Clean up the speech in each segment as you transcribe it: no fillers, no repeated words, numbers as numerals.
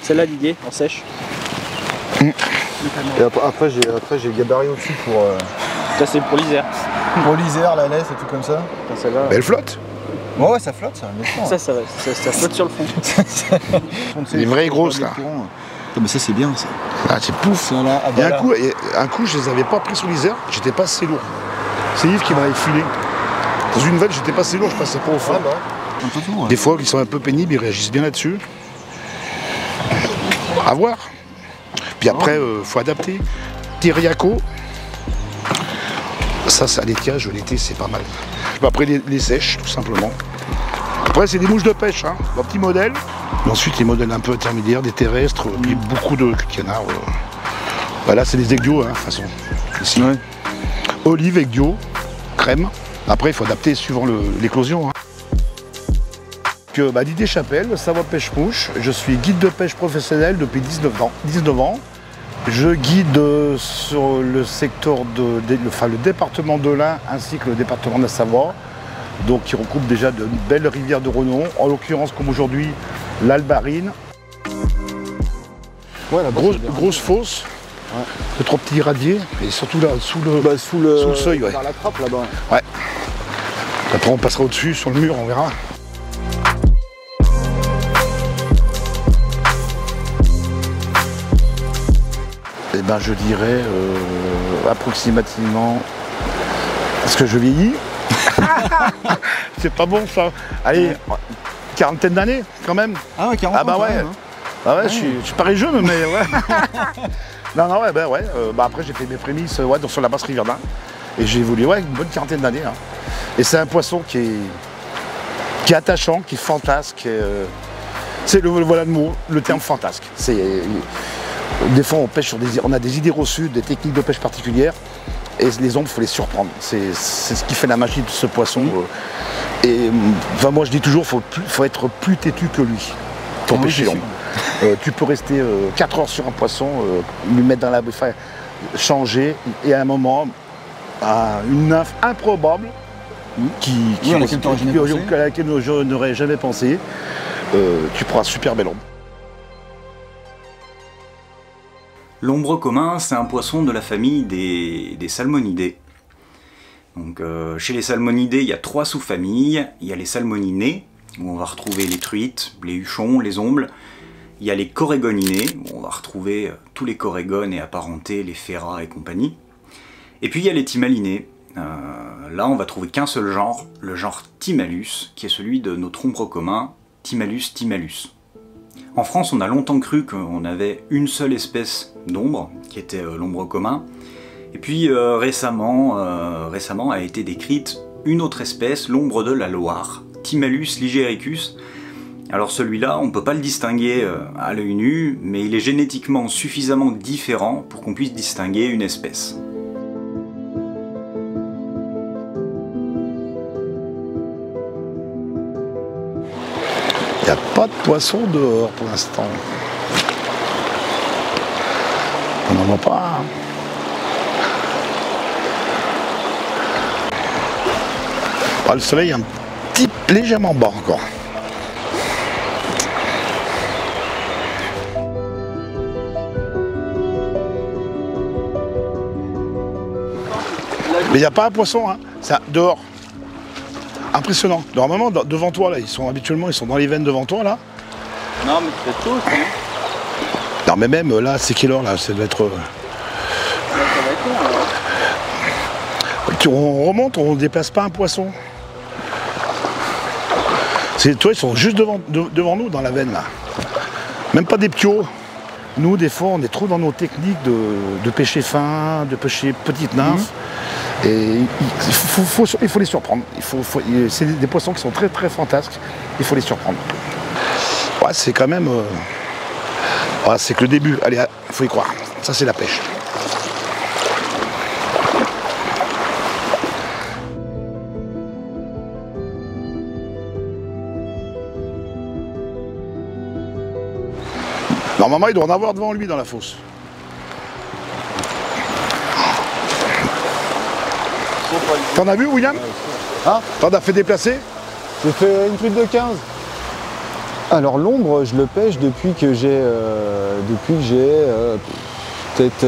Celle-là, l'idée, en sèche. Et après j'ai le gabarit au-dessus pour... Ça, c'est pour l'Isère. Pour l'Isère, la laisse et tout comme ça. Celle-là. Elle flotte. Ouais, ça flotte, ça. Ça flotte sur le fond. Les vraies grosses là. Mais ça c'est bien ça. Ah, c'est pouf. Voilà, ah, Et voilà. un coup, je les avais pas pris sous l'Isère, j'étais pas assez lourd. C'est Yves qui m'avait filé. Dans une veine, j'étais pas assez lourd, je passais pas au fond. Ouais. Des fois, ils sont un peu pénibles, ils réagissent bien là-dessus. À voir. Puis après, faut adapter. Tiriaco. Ça, à l'étiage, l'été, c'est pas mal. Puis après, les sèches, tout simplement. Après, c'est des mouches de pêche, hein, un petit modèle. Et ensuite, les modèles un peu intermédiaires, des terrestres, puis beaucoup de canards. Bah, là, c'est des ecdios, hein, de toute façon. Ici. Ouais. Olive, ecdio, crème. Après, il faut adapter suivant l'éclosion. Hein. Didier Chapelle, Savoie Pêche-Mouche. Je suis guide de pêche professionnel depuis 19 ans. Je guide sur le secteur le département de l'Ain ainsi que le département de la Savoie, donc qui regroupe déjà de belles rivières de renom, en l'occurrence comme aujourd'hui l'Albarine. Ouais, la grosse fosse, ouais. De 3 petits radiers, et surtout là sous le seuil. Ouais. Dans la trappe là-bas. Ouais. Après on passera au-dessus, sur le mur, on verra. Eh ben, je dirais approximativement, parce que je vieillis, c'est pas bon ça. Allez, quarantaine d'années quand même. Ah ouais, 40 ans. Ah bah ouais, même, hein. Ah ouais, ouais. Je suis pareil jeune, mais ouais. Non, ouais, bah ouais. Après j'ai fait mes prémices sur la basse rivière d'Ain. Et j'ai évolué une bonne quarantaine d'années. Hein. Et c'est un poisson qui est attachant, qui est fantasque. C'est voilà le mot, le terme fantasque. Des fois, on a des idées reçues, des techniques de pêche particulières, et les ombres, il faut les surprendre. C'est ce qui fait la magie de ce poisson. Et moi, je dis toujours, faut être plus têtu que lui pour pêcher l'ombre. Tu peux rester 4 heures sur un poisson, lui mettre dans la bouffée, changer, et à un moment, une nymphe improbable, à laquelle je n'aurais jamais pensé, tu prends un super bel ombre. L'ombre commun, c'est un poisson de la famille des salmonidés. Donc, chez les salmonidés, il y a 3 sous-familles. Il y a les salmoninés, où on va retrouver les truites, les huchons, les ombles. Il y a les corégoninés, où on va retrouver tous les corégones et apparentés, les ferrats et compagnie. Et puis il y a les timalinés. Là, on va trouver qu'un seul genre, le genre Timalus, qui est celui de notre ombre commun, Timalus timalus. En France, on a longtemps cru qu'on avait une seule espèce d'ombre, qui était l'ombre commun. Et puis récemment a été décrite une autre espèce, l'ombre de la Loire, Timalus ligericus. Alors celui-là, on ne peut pas le distinguer à l'œil nu, mais il est génétiquement suffisamment différent pour qu'on puisse distinguer une espèce. Il n'y a pas de poisson dehors pour l'instant. On n'en voit pas. Hein. Le soleil est un petit légèrement bas encore. Mais il n'y a pas un poisson, hein. C'est dehors. Impressionnant. Normalement, devant toi, là, ils sont dans les veines devant toi, là. Non, mais c'est tôt, ça. Non, mais même là, c'est quelle heure, là? Ça doit être. Ça va être long, alors. On remonte, on ne déplace pas un poisson. Toi, ils sont juste devant nous, dans la veine, là. Même pas des ptios. Nous, des fois, on est trop dans nos techniques de pêcher fin, de pêcher petite nymphe. Et il faut les surprendre. C'est des poissons qui sont très très fantasques. Il faut les surprendre. Ouais, c'est quand même... Ouais, c'est que le début. Allez, il faut y croire. Ça, c'est la pêche. Normalement, il doit en avoir devant lui dans la fosse. T'en as vu, William? Hein? T'en as fait déplacer? J'ai fait une truite de 15. Alors l'ombre, je le pêche depuis que j'ai peut-être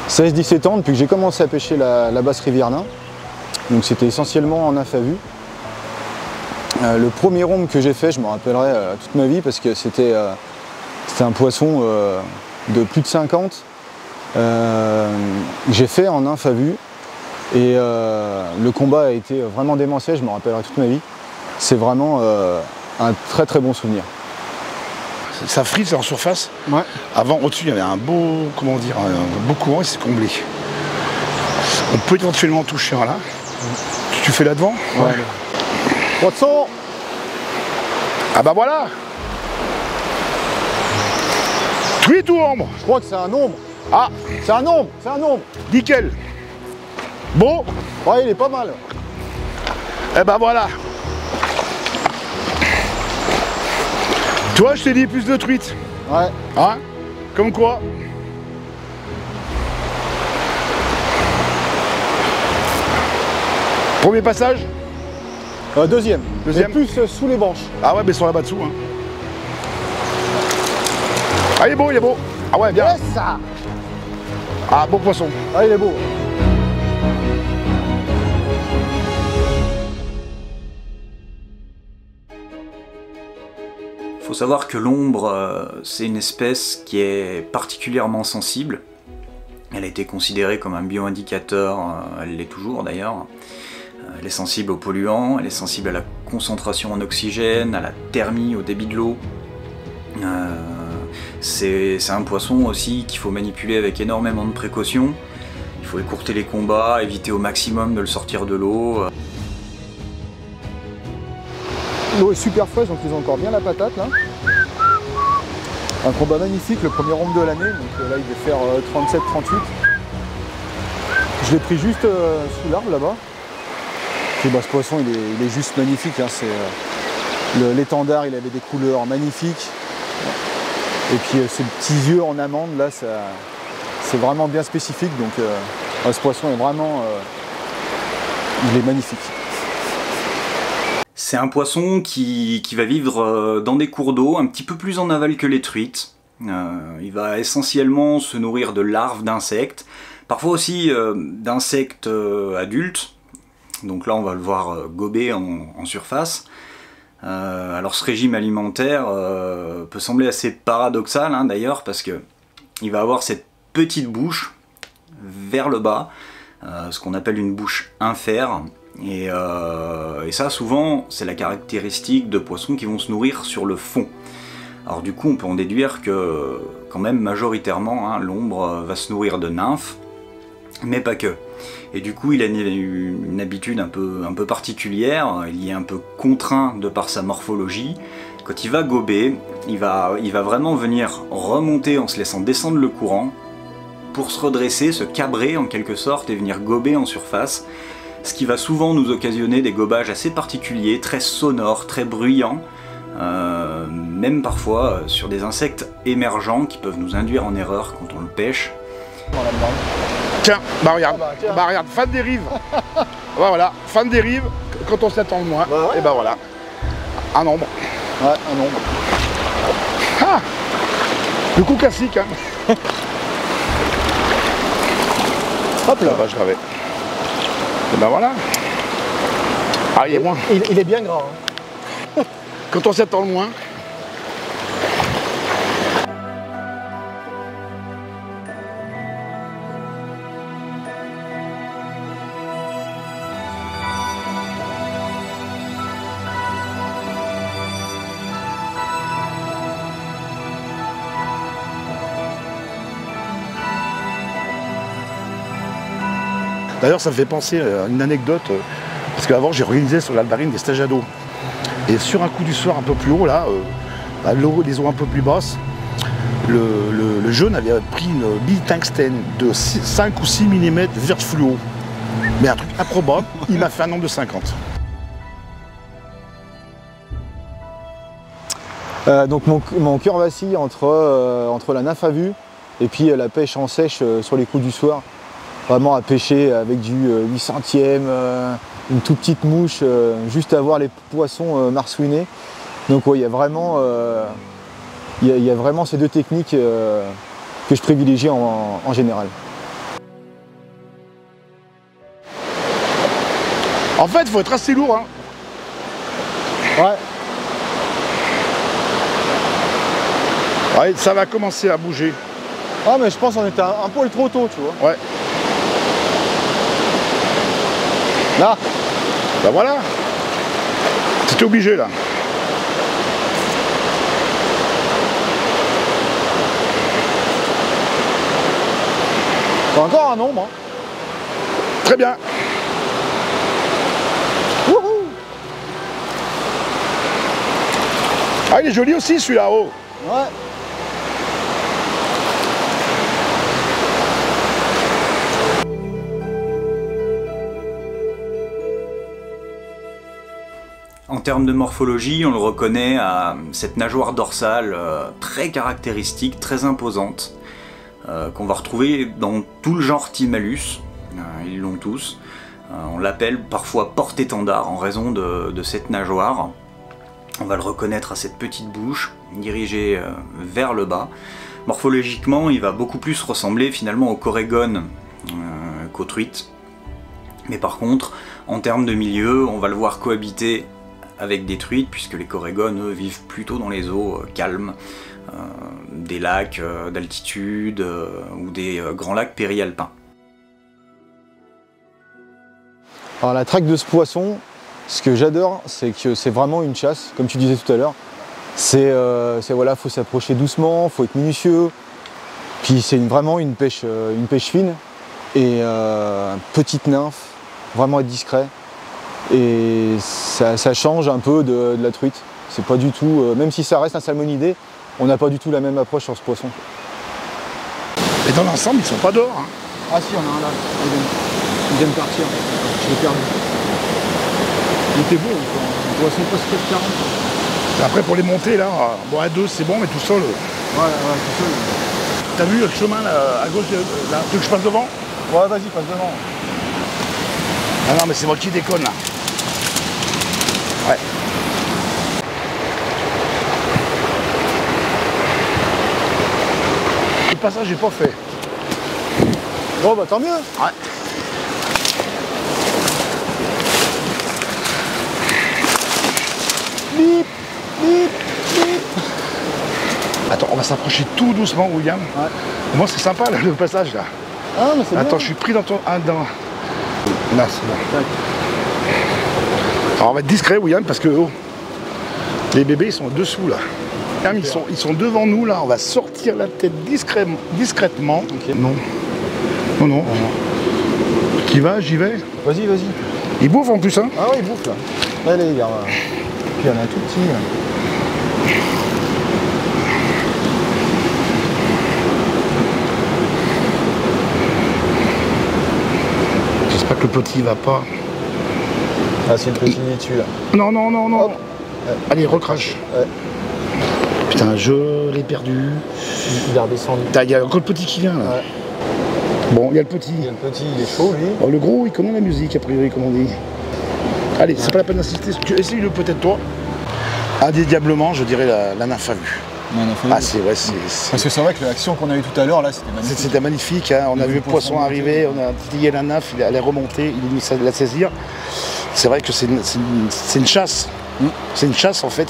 16-17 ans, depuis que j'ai commencé à pêcher la basse rivière nain. Donc c'était essentiellement en nymphe à vue. Le premier ombre que j'ai fait, je me rappellerai toute ma vie parce que c'était un poisson de plus de 50. J'ai fait en nymphe à vue et le combat a été vraiment démentiel, je me rappellerai toute ma vie. C'est vraiment un très très bon souvenir. Ça frise en surface. Ouais. Avant, au-dessus, il y avait un beau, comment dire, un beau courant et c'est comblé. On peut éventuellement toucher un là. Tu fais là devant? Ouais. Poisson! Ah bah voilà! Truite ou ombre? Je crois que c'est un ombre. Ah! C'est un ombre, c'est un ombre. Nickel! Bon! Ouais, il est pas mal. Eh ben voilà! Toi, je t'ai dit plus de truites. Ouais. Hein? Comme quoi? Premier passage? Deuxième. Deuxième. Mais plus sous les branches. Ah ouais, mais sur la bas-dessous. Hein. Ah, il est beau, il est beau. Ah ouais, bien. Yes, ça. Ah, beau poisson. Ah, il est beau. Il faut savoir que l'ombre, c'est une espèce qui est particulièrement sensible. Elle a été considérée comme un bioindicateur, elle l'est toujours d'ailleurs. Elle est sensible aux polluants, elle est sensible à la concentration en oxygène, à la thermie, au débit de l'eau. C'est un poisson aussi qu'il faut manipuler avec énormément de précautions. Il faut écourter les combats, éviter au maximum de le sortir de l'eau. L'eau est super fraîche, donc ils ont encore bien la patate là. Un combat magnifique, le premier ombre de l'année, donc là il devait faire 37-38. Je l'ai pris juste sous l'arbre là-bas. Et bah, ce poisson il est juste magnifique, hein. L'étendard il avait des couleurs magnifiques. Et puis ces petits yeux en amande là, c'est vraiment bien spécifique, donc ce poisson est vraiment il est magnifique. C'est un poisson qui va vivre dans des cours d'eau un petit peu plus en aval que les truites. Il va essentiellement se nourrir de larves d'insectes, parfois aussi d'insectes adultes. Donc là on va le voir gober en surface. Alors ce régime alimentaire peut sembler assez paradoxal hein, d'ailleurs, parce que il va avoir cette petite bouche vers le bas, ce qu'on appelle une bouche infère. Et ça souvent c'est la caractéristique de poissons qui vont se nourrir sur le fond. Alors du coup on peut en déduire que quand même majoritairement hein, l'ombre va se nourrir de nymphes, mais pas que. Et du coup il a une habitude un peu particulière, il y est un peu contraint de par sa morphologie. Quand il va gober, il va vraiment venir remonter en se laissant descendre le courant pour se redresser, se cabrer en quelque sorte et venir gober en surface. Ce qui va souvent nous occasionner des gobages assez particuliers, très sonores, très bruyants, même parfois sur des insectes émergents qui peuvent nous induire en erreur quand on le pêche. Tiens, bah regarde, Ah bah, tiens. bah regarde, fin de dérive. Bah voilà, fin de dérive, quand on s'attend le moins, Bah ouais. et bah voilà, un ombre. Ouais, un ombre. Ah, le coup classique, hein. Hop là. Ah bah je l'avais. Et bah voilà. Ah, il est moins. Il est bien gras. Hein. Quand on s'attend le moins. D'ailleurs, ça me fait penser à une anecdote, parce qu'avant, j'ai organisé sur l'Albarine des stages à dos. Et sur un coup du soir un peu plus haut, là, les eaux un peu plus basses, le jeune avait pris une bille tungstène de 5 ou 6 mm verte fluo. Mais un truc improbable, il m'a fait un nombre de 50. Donc mon cœur vacille entre la nymphe à vue et puis la pêche en sèche sur les coups du soir. Vraiment à pêcher avec du 8 centièmes, une toute petite mouche, juste à voir les poissons marsouiner. Donc ouais, il y a vraiment ces deux techniques que je privilégie en général. En fait, il faut être assez lourd. Hein. Ouais. Ouais, ça va commencer à bouger. Ah mais je pense qu'on était un poil trop tôt, tu vois. Ouais. Là. Ben voilà. C'était obligé là. Encore un nombre. Hein. Très bien. Wouhou. Ah, il est joli aussi celui-là. Oh. Ouais. En termes de morphologie, on le reconnaît à cette nageoire dorsale très caractéristique, très imposante, qu'on va retrouver dans tout le genre Timmalus, ils l'ont tous. On l'appelle parfois porte-étendard en raison de cette nageoire. On va le reconnaître à cette petite bouche dirigée vers le bas. Morphologiquement, il va beaucoup plus ressembler finalement au corégone qu'aux truites. Mais par contre, en termes de milieu, on va le voir cohabiter avec des truites, puisque les corégones, eux, vivent plutôt dans les eaux calmes, des lacs d'altitude ou des grands lacs périalpins. Alors la traque de ce poisson, ce que j'adore, c'est que c'est vraiment une chasse, comme tu disais tout à l'heure. C'est voilà, faut s'approcher doucement, faut être minutieux. Puis c'est vraiment une pêche fine et petite nymphe, vraiment être discret. Et ça change un peu de la truite. C'est pas du tout, même si ça reste un salmonidé, on n'a pas du tout la même approche sur ce poisson. Et dans l'ensemble, ils sont pas dehors. Hein. Ah si, on a un là, il vient de partir, je l'ai perdu. Il était beau, un poisson presque 40. Après pour les monter là, bon à deux c'est bon, mais tout seul. Ouais, tout seul. T'as vu le chemin là, à gauche, là, tu veux que je passe devant? Ouais, vas-y, passe devant. Ah non mais c'est moi qui déconne là. Ouais. Le passage j'ai pas fait. Bon bah tant mieux. Ouais. Bip, bip, bip. Attends, on va s'approcher tout doucement, William. Ouais. Moi c'est sympa là, le passage là. Ah mais c'est Attends, bien. je suis pris dans ton. Ah, dans... Là, c'est bon. Tac. Alors on va être discret, William, parce que oh, les bébés ils sont dessous là. Ils sont devant nous là, on va sortir la tête discrètement. Okay. Non. Non, non. Qui va, j'y vais. Vas-y, vas-y. Il bouffe en plus, hein. Ah ouais, il bouffe là. Allez, regarde. Puis il y en a un tout petit. Là. J'espère que le petit va pas. Ah, c'est une petite dessus là. Non, non, non, non. Hop. Allez, recrache. Ouais. Putain, je l'ai perdu. Il est redescendu. Il y a encore le petit qui vient là. Ouais. Bon, il y a le petit. Il y a le petit, il est chaud lui. Bon, le gros, il connaît la musique, a priori, comme on dit. Allez, c'est pas la peine d'insister. Essaye-le peut-être toi. Indéniablement, je dirais la nymphe à vue. Ah, c'est ouais, c'est. Parce que c'est vrai que l'action qu'on a eue tout à l'heure là, c'était magnifique. C'était magnifique, hein. On a vu le poisson arriver, on a titillé la nymphe, elle est remontée, il est venu la saisir. C'est vrai que c'est une chasse. C'est une chasse en fait,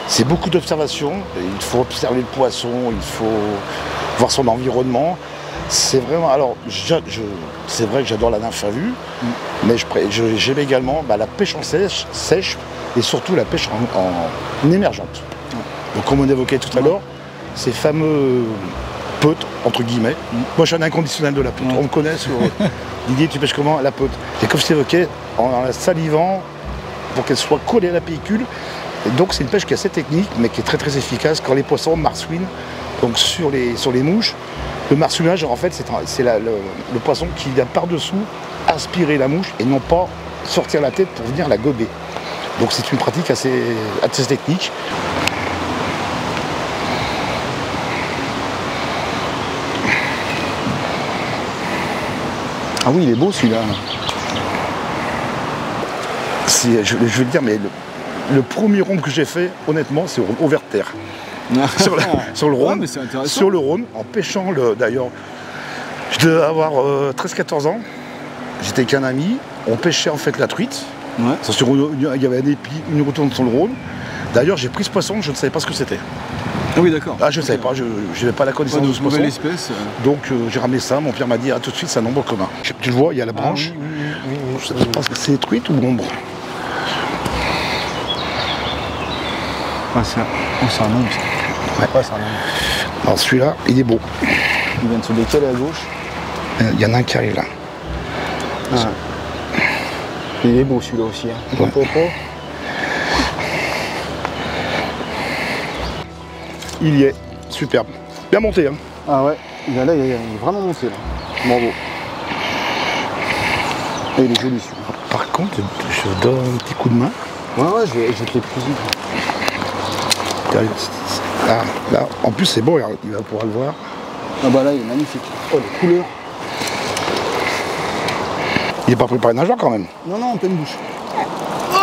c'est beaucoup d'observation. Il faut observer le poisson, il faut voir son environnement. C'est vraiment. Alors, c'est vrai que j'adore la nymphe à vue, mais j'aime également la pêche en sèche et surtout la pêche en émergente. Donc, comme on évoquait tout à l'heure, ces fameux peutes, entre guillemets. Moi, je suis un inconditionnel de la peute. On me connaît sur Didier, tu pêches comment? La peute. Et comme je t'évoquais, en la salivant pour qu'elle soit collée à la pellicule. Et donc, c'est une pêche qui est assez technique, mais qui est très très efficace quand les poissons marsouinent. Donc, sur les mouches, le marsouinage, en fait, c'est le poisson qui vient par-dessous aspirer la mouche et non pas sortir la tête pour venir la gober. Donc, c'est une pratique assez technique. Ah oui, il est beau celui-là. Je veux dire, mais Le premier rhum que j'ai fait, honnêtement, c'est au vert de terre. sur le Ouais, Rhône, mais c'est intéressant. sur le Rhône, en pêchant, d'ailleurs, je devais avoir 13-14 ans, j'étais avec un ami, on pêchait en fait la truite. Ouais. Il y avait un épi, une retourne sur le Rhône. D'ailleurs, j'ai pris ce poisson, je ne savais pas ce que c'était. Ah oui, d'accord. Ah, je ne savais pas, je n'avais pas la connaissance de ce poisson. Nouvelle espèce. Donc j'ai ramené ça, mon père m'a dit, ah, tout de suite, c'est un ombre commun. Tu le vois, il y a la branche. Je ne sais pas si c'est truite ou ombre. Ah, c'est un nombre, ça. Ouais. Ouais, c'est un nombre. Alors celui-là, il est beau. Il vient de se décaler à gauche. Il y en a un qui arrive là. Ah. Il est beau celui-là aussi. Hein. Ouais. Il y est, superbe. Bien monté, hein. Ah ouais, il est vraiment monté là. Bravo. Et il est joli celui-là. Par contre, je donne un petit coup de main. Ouais, je vais te les plus vite. Là, en plus c'est beau, regarde, il va pouvoir le voir. Ah bah là, il est magnifique. Oh, les couleurs. Il n'est pas préparé nageur quand même. Non, en pleine bouche.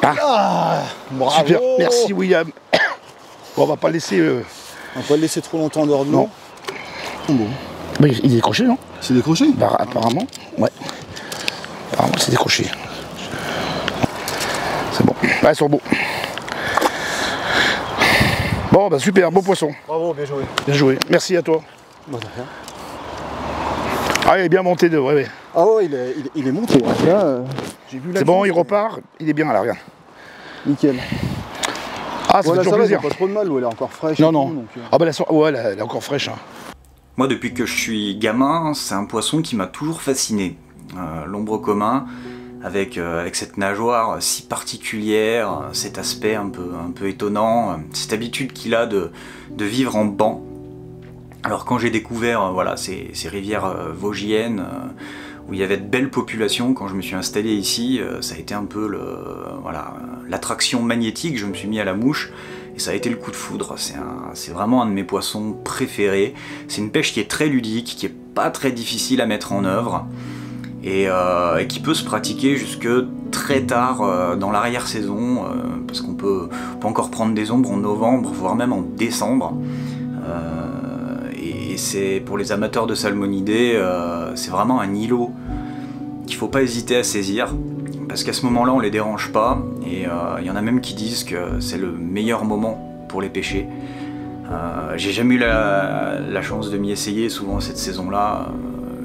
Bravo. Super, merci William. Bon, on va pas le laisser. On va pas le laisser trop longtemps dehors de l'eau. Non. Bon. Mais il est décroché, non? C'est décroché? Bah, apparemment, ouais. Apparemment, c'est décroché. C'est bon. Ouais, ils sont beaux. Bon, bah super, beau poisson. Bravo, bien joué. Bien joué. Merci à toi. Bon, ça fait. Ah, il est bien monté de. Ouais. Ah ouais, il est monté. Là, j'ai vu la C'est bon, chance. il repart. Il est bien là, regarde. Nickel. Ah, ça Voilà, fait toujours ça va, plaisir. pas trop de mal, elle est encore fraîche. Non, et non. tout, donc, Ah, bah, elle est encore fraîche. Hein. Moi, depuis que je suis gamin, c'est un poisson qui m'a toujours fasciné. L'ombre commun, avec cette nageoire si particulière, cet aspect un peu étonnant, cette habitude qu'il a de vivre en banc. Alors quand j'ai découvert voilà, ces rivières vosgiennes, où il y avait de belles populations, quand je me suis installé ici, ça a été un peu l'attraction magnétique, je me suis mis à la mouche, et ça a été le coup de foudre. C'est vraiment un de mes poissons préférés. C'est une pêche qui est très ludique, qui est pas très difficile à mettre en œuvre, et qui peut se pratiquer jusque très tard dans l'arrière-saison, parce qu'on peut encore prendre des ombres en novembre, voire même en décembre. Et c'est pour les amateurs de salmonidés, c'est vraiment un îlot qu'il ne faut pas hésiter à saisir, parce qu'à ce moment-là on les dérange pas, et il y en a même qui disent que c'est le meilleur moment pour les pêcher. J'ai jamais eu la chance de m'y essayer, souvent cette saison-là,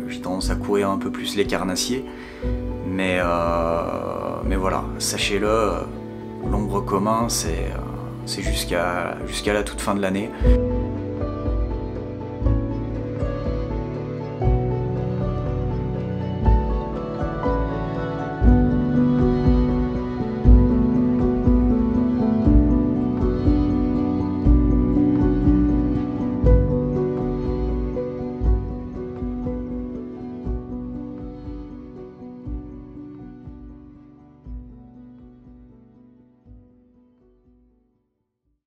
j'ai tendance à courir un peu plus les carnassiers, mais voilà, sachez-le, l'ombre commun c'est jusqu'à la toute fin de l'année.